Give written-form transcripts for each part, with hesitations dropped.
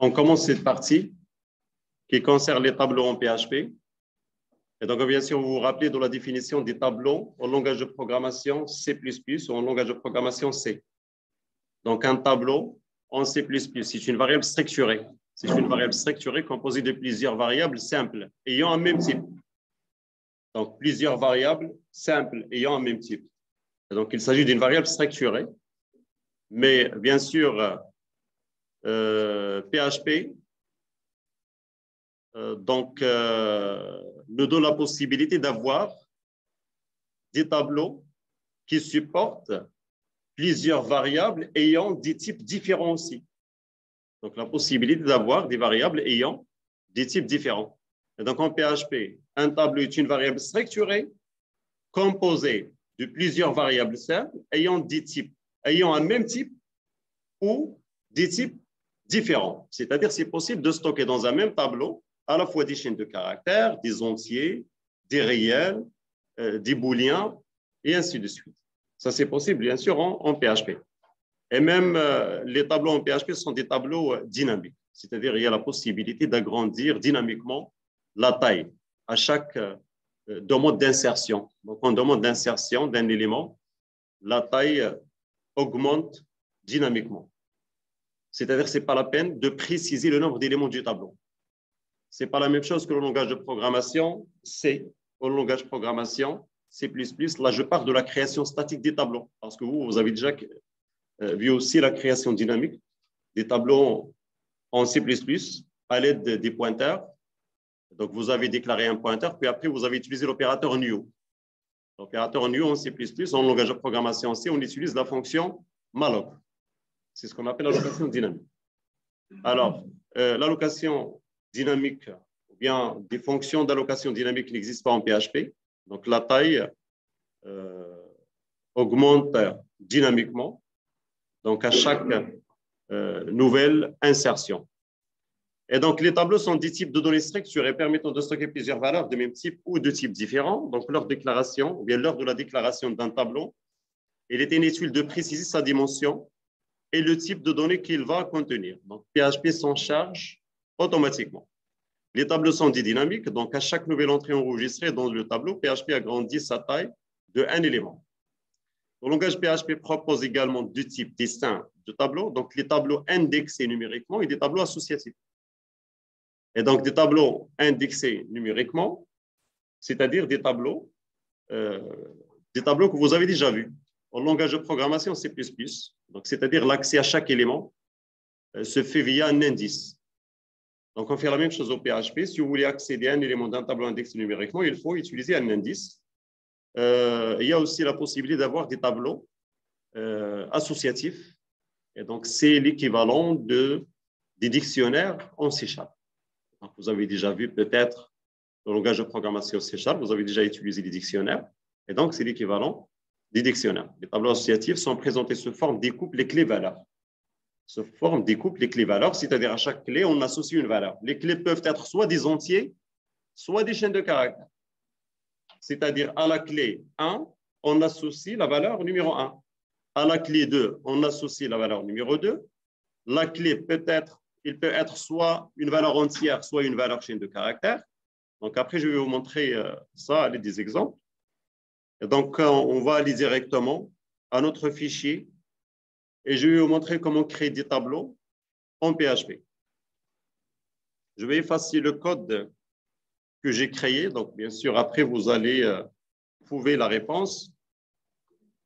On commence cette partie qui concerne les tableaux en PHP. Et donc, bien sûr, vous vous rappelez de la définition des tableaux en langage de programmation C++ ou en langage de programmation C. Donc, un tableau en C++, c'est une variable structurée. C'est une variable structurée composée de plusieurs variables simples ayant un même type. Donc, plusieurs variables simples ayant un même type. Et donc, il s'agit d'une variable structurée. Mais bien sûr, PHP nous donne la possibilité d'avoir des tableaux qui supportent plusieurs variables ayant des types différents aussi. Donc, la possibilité d'avoir des variables ayant des types différents. Et donc, en PHP, un tableau est une variable structurée composée de plusieurs variables simples ayant des types, ayant un même type ou des types différents. C'est-à-dire, c'est possible de stocker dans un même tableau à la fois des chaînes de caractères, des entiers, des réels, des booléens, et ainsi de suite. Ça, c'est possible, bien sûr, en PHP. Et même les tableaux en PHP sont des tableaux dynamiques. C'est-à-dire, il y a la possibilité d'agrandir dynamiquement la taille à chaque demande d'insertion. Donc, en demande d'insertion d'un élément, la taille augmente dynamiquement. C'est-à-dire que ce n'est pas la peine de préciser le nombre d'éléments du tableau. Ce n'est pas la même chose que le langage de programmation C. Au langage de programmation C++, là, je parle de la création statique des tableaux. Parce que vous avez déjà vu aussi la création dynamique des tableaux en C++ à l'aide des pointeurs. Donc, vous avez déclaré un pointeur, puis après, vous avez utilisé l'opérateur new. L'opérateur new en C++, en langage de programmation C, on utilise la fonction malloc. C'est ce qu'on appelle l'allocation dynamique. Alors, l'allocation dynamique, ou bien des fonctions d'allocation dynamique n'existent pas en PHP. Donc, la taille augmente dynamiquement, donc à chaque nouvelle insertion. Et donc, les tableaux sont des types de données structurées permettant de stocker plusieurs valeurs de même type ou de types différents. Donc, leur déclaration, ou bien lors de la déclaration d'un tableau, il est inutile de préciser sa dimension et le type de données qu'il va contenir. Donc, PHP s'en charge automatiquement. Les tableaux sont dits dynamiques, donc à chaque nouvelle entrée enregistrée dans le tableau, PHP agrandit sa taille de un élément. Le langage PHP propose également deux types distincts de tableaux, donc les tableaux indexés numériquement et des tableaux associatifs. Et donc, des tableaux indexés numériquement, c'est-à-dire des tableaux que vous avez déjà vus. En langage de programmation C++, donc c'est-à-dire l'accès à chaque élément se fait via un indice. Donc, on fait la même chose au PHP. Si vous voulez accéder à un élément d'un tableau indexé numériquement, il faut utiliser un indice. Il y a aussi la possibilité d'avoir des tableaux associatifs. Et donc, c'est l'équivalent des dictionnaires en C#. Donc, vous avez déjà vu peut-être le langage de programmation C#, vous avez déjà utilisé les dictionnaires. Et donc, c'est l'équivalent des dictionnaires. Les tableaux associatifs sont présentés sous forme des couples et clés-valeurs. Sous forme des couples et clés-valeurs, c'est-à-dire à chaque clé, on associe une valeur. Les clés peuvent être soit des entiers, soit des chaînes de caractères. C'est-à-dire à la clé 1, on associe la valeur numéro 1. À la clé 2, on associe la valeur numéro 2. La clé il peut être soit une valeur entière, soit une valeur chaîne de caractères. Donc après, je vais vous montrer ça avec des exemples. Et donc, on va aller directement à notre fichier et je vais vous montrer comment créer des tableaux en PHP. Je vais effacer le code que j'ai créé. Donc, bien sûr, après, vous allez trouver la réponse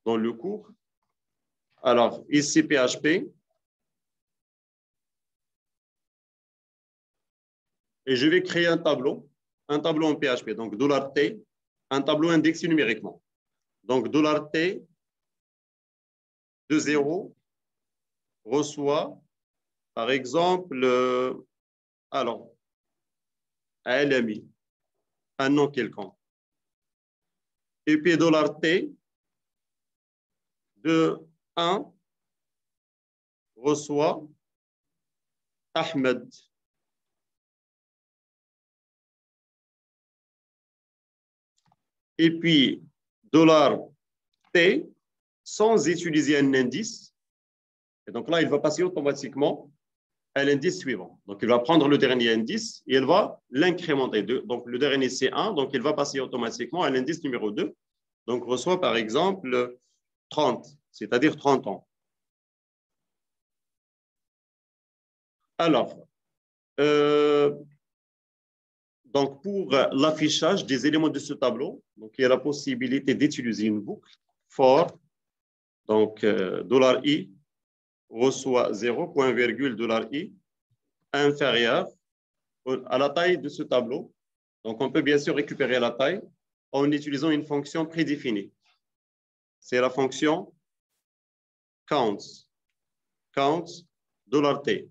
dans le cours. Alors, ici, PHP. Et je vais créer un tableau en PHP. Donc, $T, un tableau indexé numériquement. Donc, $T de 0 reçoit, par exemple, alors, un LMI, un nom quelconque. Et puis, $T de 1 reçoit Ahmed. Et puis, $T sans utiliser un indice. Et donc là, il va passer automatiquement à l'indice suivant. Donc, il va prendre le dernier indice et il va l'incrémenter. Donc, le dernier, c'est 1. Donc, il va passer automatiquement à l'indice numéro 2. Donc, reçoit par exemple 30, c'est-à-dire 30 ans. Alors, donc pour l'affichage des éléments de ce tableau, donc il y a la possibilité d'utiliser une boucle for, donc $i reçoit 0, point virgule $i inférieur à la taille de ce tableau. Donc on peut bien sûr récupérer la taille en utilisant une fonction prédéfinie. C'est la fonction counts $t,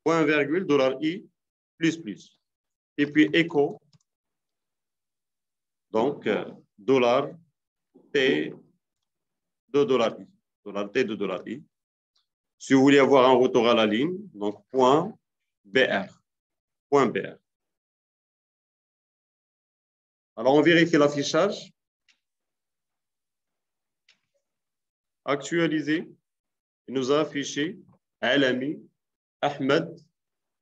point virgule $i plus plus. Et puis echo, donc $t de $i, $t de $i. Si vous voulez avoir un retour à la ligne, donc point .br. Alors, on vérifie l'affichage. Actualisé. Il nous a affiché Alami, Ahmed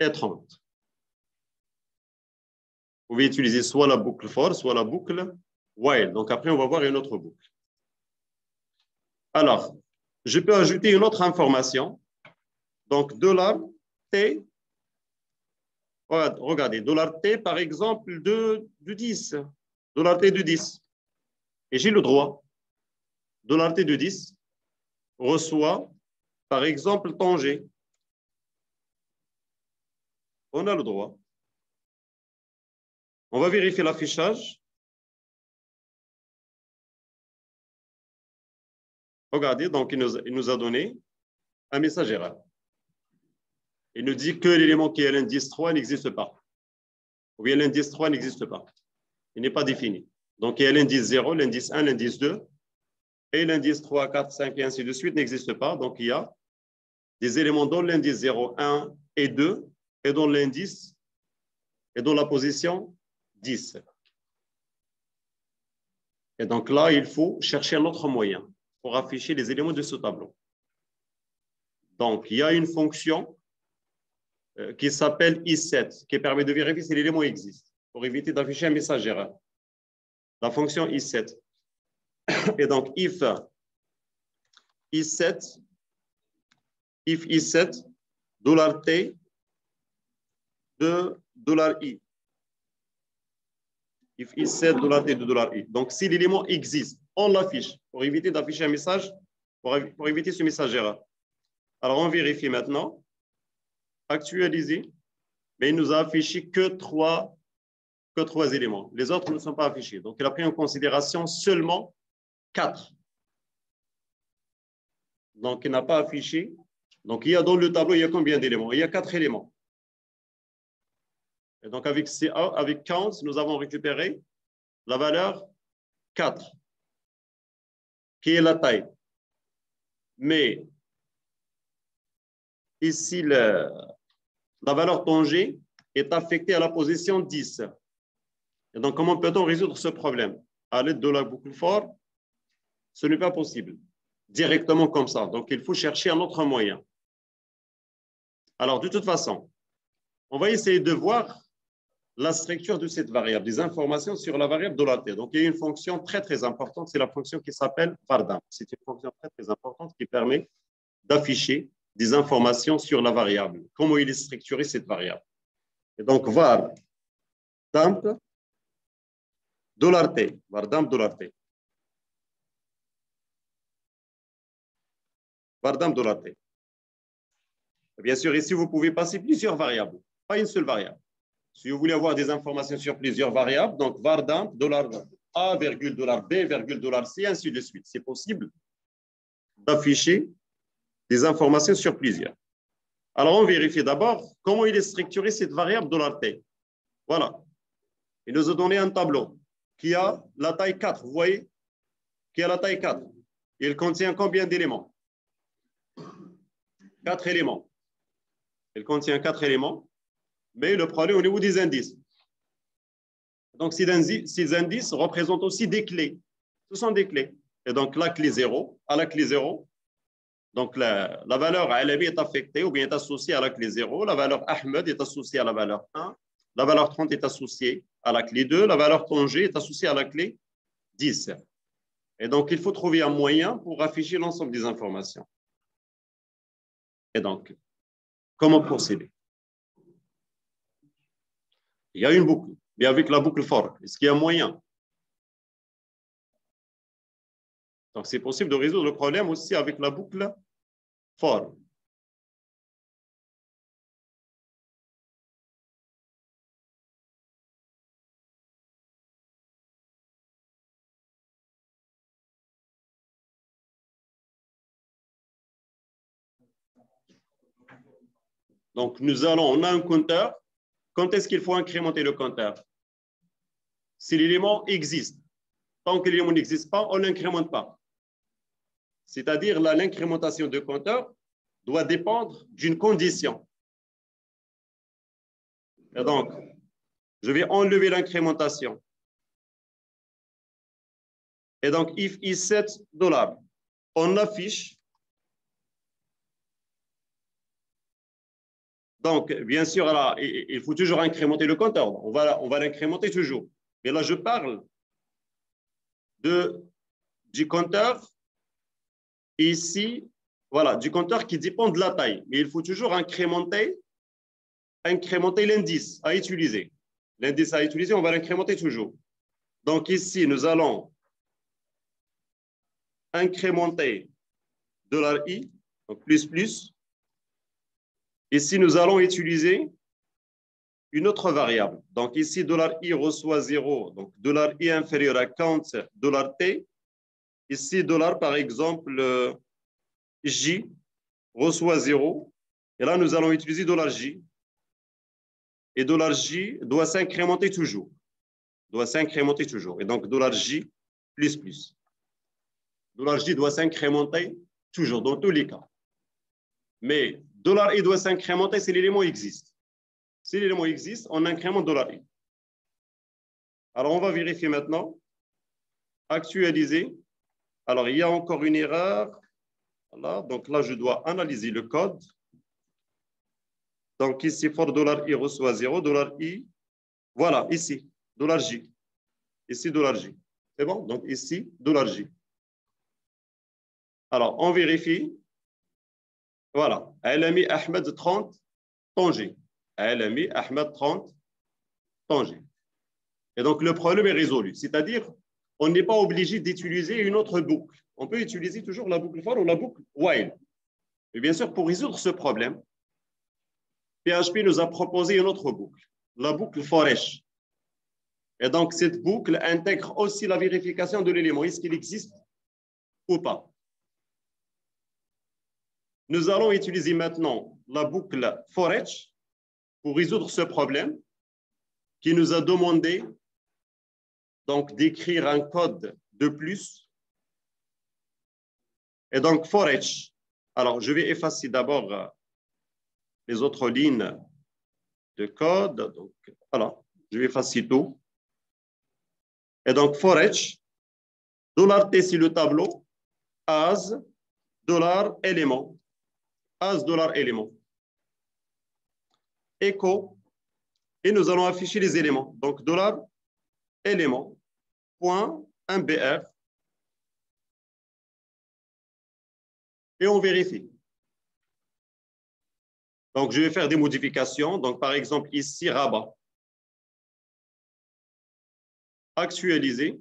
et 30. Vous pouvez utiliser soit la boucle for, soit la boucle while. Donc, après, on va voir une autre boucle. Alors, je peux ajouter une autre information. Donc, $t, regardez, $t, par exemple, de 10. $t de 10. Et j'ai le droit. $t de 10 reçoit, par exemple, Tanger. On a le droit. On va vérifier l'affichage. Regardez, donc il nous a donné un message erreur. Il nous dit que l'élément qui est à l'indice 3 n'existe pas. Ou bien l'indice 3 n'existe pas. Il n'est pas défini. Donc il y a l'indice 0, l'indice 1, l'indice 2. Et l'indice 3, 4, 5 et ainsi de suite n'existe pas. Donc il y a des éléments dont l'indice 0, 1 et 2 et dont l'indice est dans la position 10. Et donc là, il faut chercher un autre moyen pour afficher les éléments de ce tableau. Donc, il y a une fonction qui s'appelle i7, qui permet de vérifier si l'élément existe, pour éviter d'afficher un message erreur. La fonction i7. Et donc, if i7, $t de $i. If i7, $t de $i. Donc, si l'élément existe, on l'affiche pour éviter d'afficher un message, pour éviter ce message erreur. Alors, on vérifie maintenant. Actualiser. Mais il nous a affiché que trois éléments. Les autres ne sont pas affichés. Donc, il a pris en considération seulement 4. Donc, il n'a pas affiché. Donc, il y a dans le tableau, il y a combien d'éléments? Il y a 4 éléments. Et donc, avec count, nous avons récupéré la valeur 4, qui est la taille. Mais ici, la valeur Tanger est affectée à la position 10. Et donc, comment peut-on résoudre ce problème? À l'aide de la boucle for, ce n'est pas possible. Directement comme ça. Donc, il faut chercher un autre moyen. Alors, de toute façon, on va essayer de voir la structure de cette variable, des informations sur la variable $t. Donc, il y a une fonction très, très importante. C'est la fonction qui s'appelle vardamp. C'est une fonction très, très importante qui permet d'afficher des informations sur la variable. Comment il est structuré, cette variable. Et donc, vardamp $t. Vardamp $t. Vardamp $t. Bien sûr, ici, vous pouvez passer plusieurs variables, pas une seule variable. Si vous voulez avoir des informations sur plusieurs variables, donc vardamp $A, $B, $C, ainsi de suite. C'est possible d'afficher des informations sur plusieurs. Alors, on vérifie d'abord comment il est structuré cette variable $t. Voilà. Il nous a donné un tableau qui a la taille 4. Vous voyez? Qui a la taille 4. Il contient combien d'éléments? 4 éléments. Il contient 4 éléments. Mais le problème au niveau des indices. Donc, ces indices représentent aussi des clés. Ce sont des clés. Et donc, la clé 0, à la clé 0, Donc, la valeur Alami est affectée ou bien est associée à la clé 0. La valeur Ahmed est associée à la valeur 1. La valeur 30 est associée à la clé 2. La valeur Tanger est associée à la clé 10. Et donc, il faut trouver un moyen pour afficher l'ensemble des informations. Et donc, comment procéder? Il y a une boucle. Et avec la boucle for, est-ce qu'il y a un moyen? Donc, c'est possible de résoudre le problème aussi avec la boucle for. Donc, on a un compteur. Quand est-ce qu'il faut incrémenter le compteur? Si l'élément existe. Tant que l'élément n'existe pas, on ne l'incrémente pas. C'est-à-dire, l'incrémentation de compteur doit dépendre d'une condition. Et donc, je vais enlever l'incrémentation. Et donc, if is $7, on affiche. Donc, bien sûr, là, il faut toujours incrémenter le compteur. On va l'incrémenter toujours. Mais là, je parle du compteur ici, voilà, du compteur qui dépend de la taille. Mais il faut toujours incrémenter l'indice à utiliser. L'indice à utiliser, on va l'incrémenter toujours. Donc ici, nous allons incrémenter $i, donc plus. Ici, nous allons utiliser une autre variable. Donc ici, $i reçoit 0, donc $i inférieur à count $t. Ici, par exemple, J reçoit 0. Et là, nous allons utiliser $j. Et $j doit s'incrémenter toujours. Et donc, $j plus. $j doit s'incrémenter toujours, dans tous les cas. Mais $i doit s'incrémenter si l'élément existe. Si l'élément existe, on incrémente $i. Alors, on va vérifier maintenant. Actualiser. Alors, il y a encore une erreur. Voilà. Donc là, je dois analyser le code. Donc ici, for $i reçoit 0, $i. Voilà, ici, $j. Ici, $j. C'est bon? Donc ici, $j. Alors, on vérifie. Voilà. Elle a mis Ahmed 30, Tanger. Elle a mis Ahmed 30, Tanger. Et donc, le problème est résolu. C'est-à-dire, on n'est pas obligé d'utiliser une autre boucle. On peut utiliser toujours la boucle for ou la boucle while. Mais bien sûr, pour résoudre ce problème, PHP nous a proposé une autre boucle, la boucle for each. Et donc, cette boucle intègre aussi la vérification de l'élément. Est-ce qu'il existe ou pas? Nous allons utiliser maintenant la boucle for each pour résoudre ce problème qui nous a demandé donc d'écrire un code de plus. Et donc, for each. Alors, je vais effacer d'abord les autres lignes de code. Donc, voilà, je vais effacer tout. Et donc, for each, $t sur le tableau, as, $élément, as, $élément. Echo, et nous allons afficher les éléments. Donc, $élément, point, un BR, et on vérifie. Donc, je vais faire des modifications. Donc, par exemple, ici, rabat. Actualiser.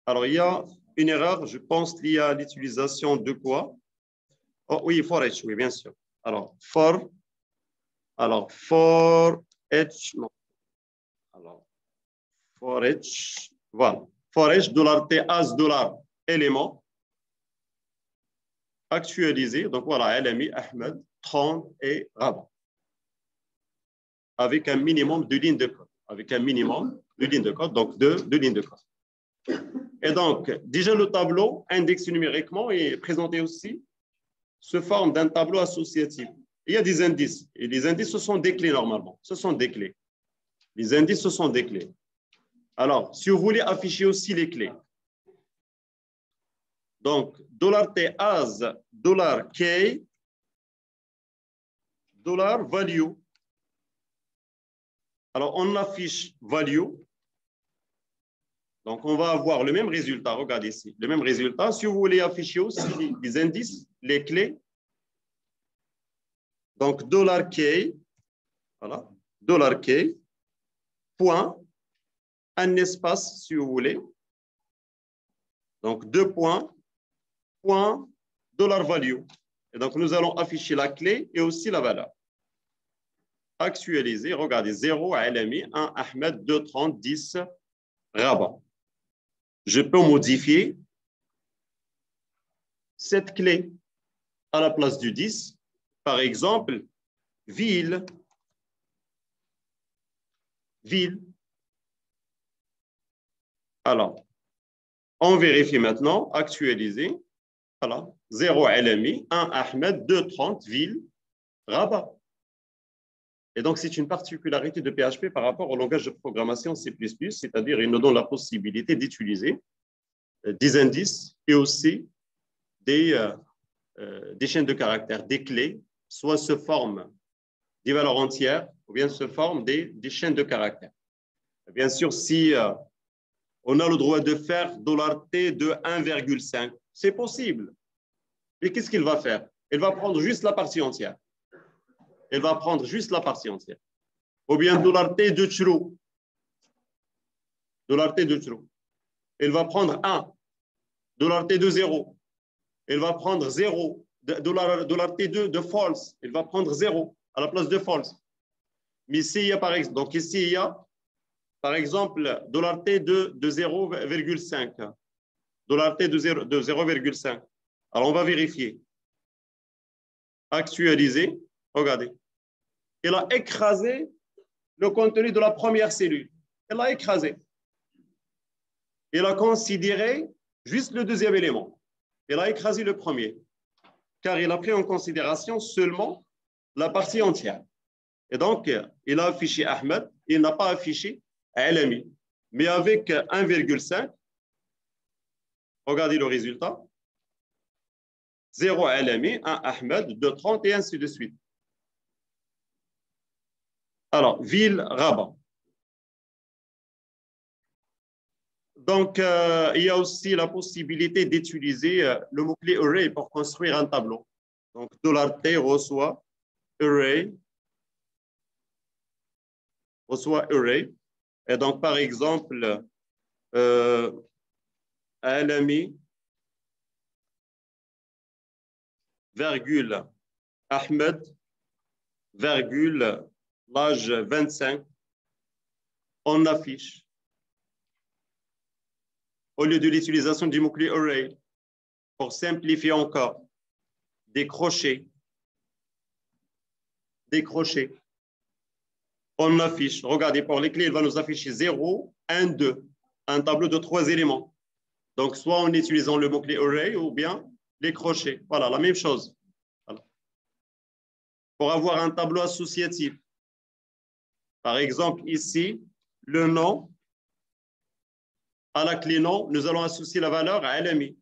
Alors, il y a une erreur, je pense, liée à l'utilisation de quoi? Oh, oui, for each, oui, bien sûr. Alors, for each, non. Alors, for each, voilà. For each, $t, as, élément. Actualiser. Donc, voilà, elle a mis Ahmed, 30 et rabat. Avec un minimum de lignes de code. Avec un minimum de lignes de code, donc deux lignes de code. Et donc, déjà le tableau indexé numériquement est présenté aussi sous forme d'un tableau associatif. Il y a des indices. Et les indices, ce sont des clés normalement. Ce sont des clés. Les indices, ce sont des clés. Alors, si vous voulez afficher aussi les clés, Donc, $T as $K, $value. Alors, on affiche value. Donc, on va avoir le même résultat. Regardez ici, le même résultat. Si vous voulez afficher aussi les indices, les clés. Donc, $K, voilà, $K, point, un espace, si vous voulez. Donc, 2 points, point, $value. Et donc, nous allons afficher la clé et aussi la valeur. Actualiser, regardez, 0, Alami, 1, Ahmed, 2, 30, 10, Rabat. Je peux modifier cette clé à la place du 10. Par exemple, ville. Alors, on vérifie maintenant, actualiser. Voilà, 0 Alami, 1 Ahmed, 2, 30, ville, Rabat. Et donc, c'est une particularité de PHP par rapport au langage de programmation C++, c'est-à-dire il nous donne la possibilité d'utiliser des indices et aussi des chaînes de caractères, des clés, soit sous forme des valeurs entières ou bien sous forme des chaînes de caractères. Bien sûr, si on a le droit de faire $T de 1,5, c'est possible. Mais qu'est-ce qu'il va faire? Il va prendre juste la partie entière. Elle va prendre juste la partie entière. Ou bien $T de true. $T de true. Elle va prendre 1. $T de 0. Elle va prendre 0. $T de false. Elle va prendre 0 à la place de false. Mais ici, il y a par exemple, donc ici, il y a par exemple $T de 0,5. $T de 0,5. Alors, on va vérifier. Actualiser. Regardez. Elle a écrasé le contenu de la première cellule. Elle l'a écrasé. Elle a considéré juste le deuxième élément. Elle a écrasé le premier, car il a pris en considération seulement la partie entière. Et donc, il a affiché Ahmed, il n'a pas affiché Alami. Mais avec 1,5, regardez le résultat. 0 Alami, 1 Ahmed, 2, 30 et ainsi de suite. Alors, ville, Rabat. Donc, il y a aussi la possibilité d'utiliser le mot-clé array pour construire un tableau. Donc, $T reçoit array. Et donc, par exemple, Alami, virgule, Ahmed, virgule, l'âge 25, on affiche. Au lieu de l'utilisation du mot-clé array, pour simplifier encore, des crochets. On affiche, regardez, pour les clés, il va nous afficher 0, 1, 2, un tableau de 3 éléments. Donc, soit en utilisant le mot-clé array ou bien les crochets. Voilà, la même chose. Voilà. Pour avoir un tableau associatif, par exemple, ici, le nom, à la clé nom, nous allons associer la valeur à Alami.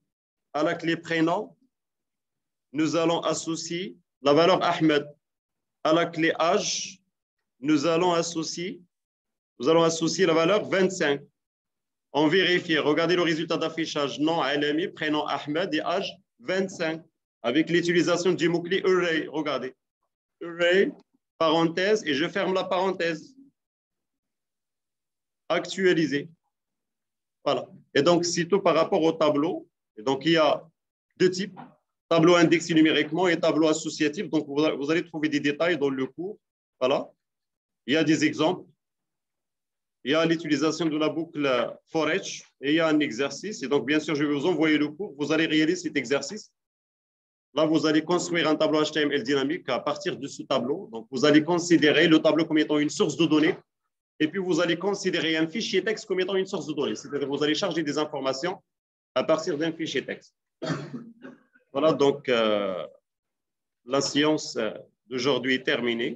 À la clé prénom, nous allons associer la valeur Ahmed. À la clé âge, nous allons associer la valeur 25. On vérifie, regardez le résultat d'affichage, nom Alami, prénom Ahmed et âge 25. Avec l'utilisation du mot-clé array, regardez. Array, parenthèse, et je ferme la parenthèse. Actualiser. Voilà. Et donc, c'est tout par rapport au tableau. Et donc, il y a deux types, tableau indexé numériquement et tableau associatif. Donc, vous allez trouver des détails dans le cours. Voilà. Il y a des exemples. Il y a l'utilisation de la boucle for each et il y a un exercice. Et donc, bien sûr, je vais vous envoyer le cours. Vous allez réaliser cet exercice. Là, vous allez construire un tableau HTML dynamique à partir de ce tableau. Donc, vous allez considérer le tableau comme étant une source de données. Et puis, vous allez considérer un fichier texte comme étant une source de données. C'est-à-dire que vous allez charger des informations à partir d'un fichier texte. Voilà, donc, la séance d'aujourd'hui est terminée.